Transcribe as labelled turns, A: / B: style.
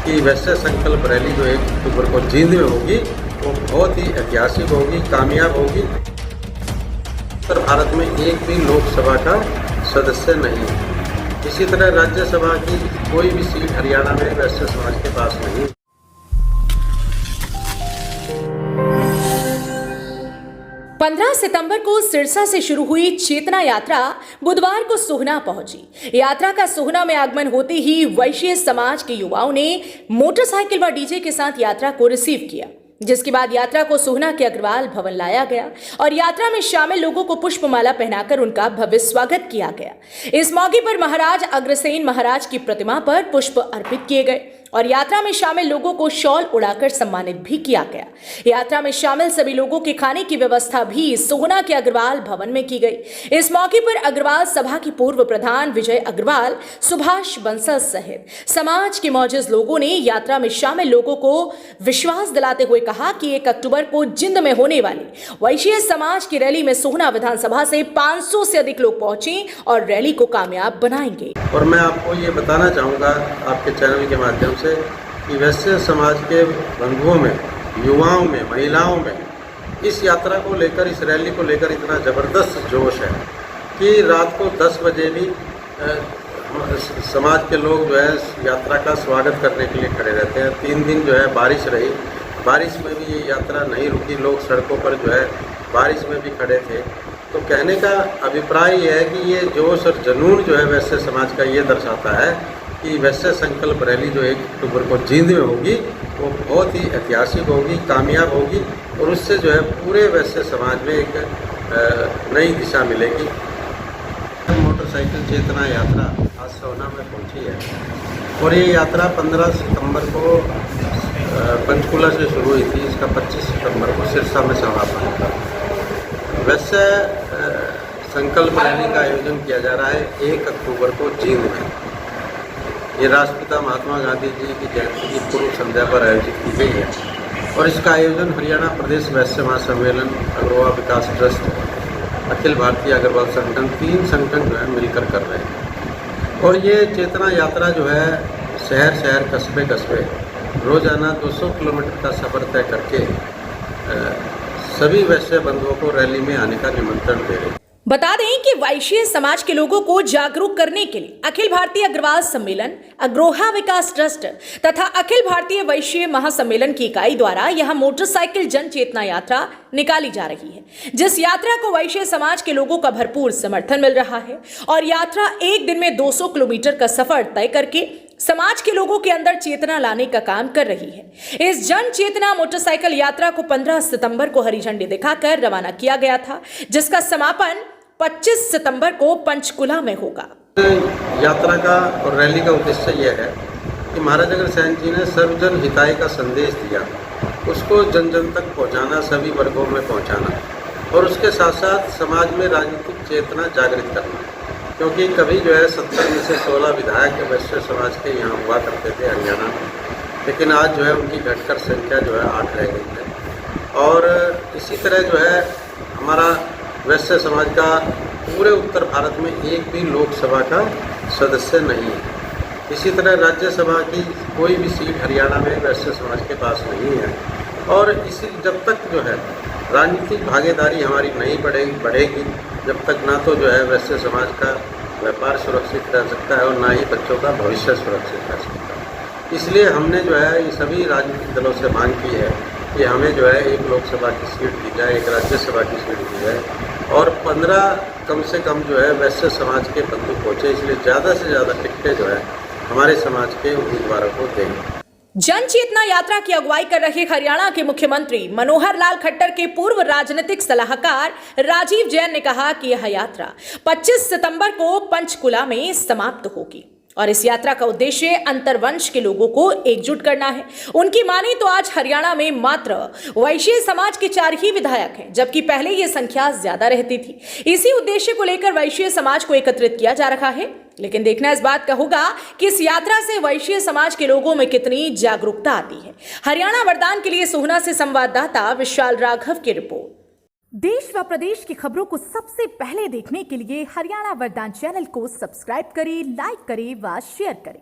A: कि वैसे संकल्प रैली जो 1 अक्टूबर को जींद में होगी वो बहुत ही ऐतिहासिक होगी, कामयाब होगी। उत्तर भारत में एक भी लोकसभा का सदस्य नहीं है। इसी तरह राज्यसभा की कोई भी सीट हरियाणा में वैश्य समाज के पास नहीं है।
B: 15 सितंबर को सिरसा से शुरू हुई चेतना यात्रा बुधवार को सोहना पहुंची। यात्रा का सोहना में आगमन होते ही वैश्य समाज के युवाओं ने मोटरसाइकिल व डीजे के साथ यात्रा को रिसीव किया, जिसके बाद यात्रा को सोहना के अग्रवाल भवन लाया गया और यात्रा में शामिल लोगों को पुष्पमाला पहनाकर उनका भव्य स्वागत किया गया। इस मौके पर महाराज अग्रसेन महाराज की प्रतिमा पर पुष्प अर्पित किए गए और यात्रा में शामिल लोगों को शॉल उड़ाकर सम्मानित भी किया गया। यात्रा में शामिल सभी लोगों के खाने की व्यवस्था भी सोहना के अग्रवाल भवन में की गई। इस मौके पर अग्रवाल सभा के पूर्व प्रधान विजय अग्रवाल, सुभाष बंसल सहित समाज के मौजूद लोगों ने यात्रा में शामिल लोगों को विश्वास दिलाते हुए कहा कि 1 अक्टूबर को जिंद में होने वाली वैश्य समाज की रैली में सोहना विधानसभा से 500 से अधिक लोग पहुंचे और रैली को कामयाब बनाएंगे।
A: और मैं आपको ये बताना चाहूँगा आपके चैनल के माध्यम से कि वैश्य समाज के बंधुओं में, युवाओं में, महिलाओं में इस यात्रा को लेकर, इस रैली को लेकर इतना ज़बरदस्त जोश है कि रात को 10 बजे भी समाज के लोग जो है यात्रा का स्वागत करने के लिए खड़े रहते हैं। 3 दिन जो है बारिश रही, बारिश में भी ये यात्रा नहीं रुकी, लोग सड़कों पर जो है बारिश में भी खड़े थे। तो कहने का अभिप्राय ये है कि ये जोश और जुनून जो है वैश्य समाज का ये दर्शाता है कि वैश्य संकल्प रैली जो 1 अक्टूबर को जींद में होगी वो बहुत ही ऐतिहासिक होगी, कामयाब होगी और उससे जो है पूरे वैश्य समाज में एक नई दिशा मिलेगी। मोटरसाइकिल चेतना यात्रा आज सोहना में पहुंची है और ये यात्रा 15 सितंबर को पंचकुला से शुरू हुई थी। इसका 25 सितंबर को सिरसा में समापन होगा। वैसे संकल्प रैली का आयोजन किया जा रहा है 1 अक्टूबर को जींद में। ये राष्ट्रपिता महात्मा गांधी जी की जयंती की पूर्व संध्या पर आयोजित की गई है और इसका आयोजन हरियाणा प्रदेश वैश्य महासम्मेलन, अग्रवाल विकास ट्रस्ट, अखिल भारतीय अग्रवाल संगठन, 3 संगठन जो है मिलकर कर रहे हैं। और ये चेतना यात्रा जो है शहर शहर, कस्बे कस्बे रोजाना 200 किलोमीटर का सफ़र तय करके सभी वैश्य बंधुओं को रैली में आने का निमंत्रण दे रहे हैं।
B: बता दें कि वैश्य समाज के लोगों को जागरूक करने के लिए अखिल भारतीय अग्रवाल सम्मेलन, अग्रोहा विकास ट्रस्ट तथा अखिल भारतीय वैश्य महासम्मेलन की इकाई द्वारा यहां मोटरसाइकिल जन चेतना यात्रा निकाली जा रही है, जिस यात्रा को वैश्य समाज के लोगों का भरपूर समर्थन मिल रहा है और यात्रा एक दिन में 200 किलोमीटर का सफर तय करके समाज के लोगों के अंदर चेतना लाने का काम कर रही है। इस जन चेतना मोटरसाइकिल यात्रा को 15 सितंबर को हरी झंडी दिखाकर रवाना किया गया था, जिसका समापन 25 सितंबर को पंचकुला में होगा।
A: यात्रा का और रैली का उद्देश्य यह है कि महाराज अग्रसेन जी ने सर्वजन हिताय का संदेश दिया, उसको जन जन तक पहुंचाना, सभी वर्गों में पहुंचाना और उसके साथ साथ समाज में राजनीतिक चेतना जागृत करना। क्योंकि कभी जो है 70 में से 16 विधायक वैश्य समाज के यहाँ हुआ करते थे हरियाणा में, लेकिन आज जो है उनकी घटकर संख्या जो है 8 रह गई है। और इसी तरह जो है हमारा वैश्य समाज का पूरे उत्तर भारत में एक भी लोकसभा का सदस्य नहीं है। इसी तरह राज्यसभा की कोई भी सीट हरियाणा में वैश्य समाज के पास नहीं है। और इसी जब तक जो है राजनीतिक भागीदारी हमारी नहीं बढ़ेगी, जब तक ना तो जो है वैश्य समाज का व्यापार सुरक्षित रह सकता है और ना ही बच्चों का भविष्य सुरक्षित रह सकता है। इसलिए हमने जो है ये सभी राजनीतिक दलों से मांग की है कि हमें जो है 1 लोकसभा की सीट दी जाए, 1 राज्यसभा की सीट दी जाए और 15 कम से कम जो है वैश्य समाज के बंधु पहुँचे। इसलिए ज़्यादा से ज़्यादा टिकटें जो है हमारे समाज के उम्मीदवारों को देंगे।
B: जन चेतना यात्रा की अगुवाई कर रहे हरियाणा के मुख्यमंत्री मनोहर लाल खट्टर के पूर्व राजनीतिक सलाहकार राजीव जैन ने कहा कि यह यात्रा 25 सितंबर को पंचकुला में समाप्त होगी और इस यात्रा का उद्देश्य अंतरवंश के लोगों को एकजुट करना है। उनकी माने तो आज हरियाणा में मात्र वैश्य समाज के 4 ही विधायक हैं, जबकि पहले ये संख्या ज्यादा रहती थी। इसी उद्देश्य को लेकर वैश्य समाज को एकत्रित किया जा रहा है, लेकिन देखना इस बात का होगा कि इस यात्रा से वैश्य समाज के लोगों में कितनी जागरूकता आती है। हरियाणा वरदान के लिए सोहना से संवाददाता विशाल राघव की रिपोर्ट। देश व प्रदेश की खबरों को सबसे पहले देखने के लिए हरियाणा वरदान चैनल को सब्सक्राइब करें, लाइक करें व शेयर करें।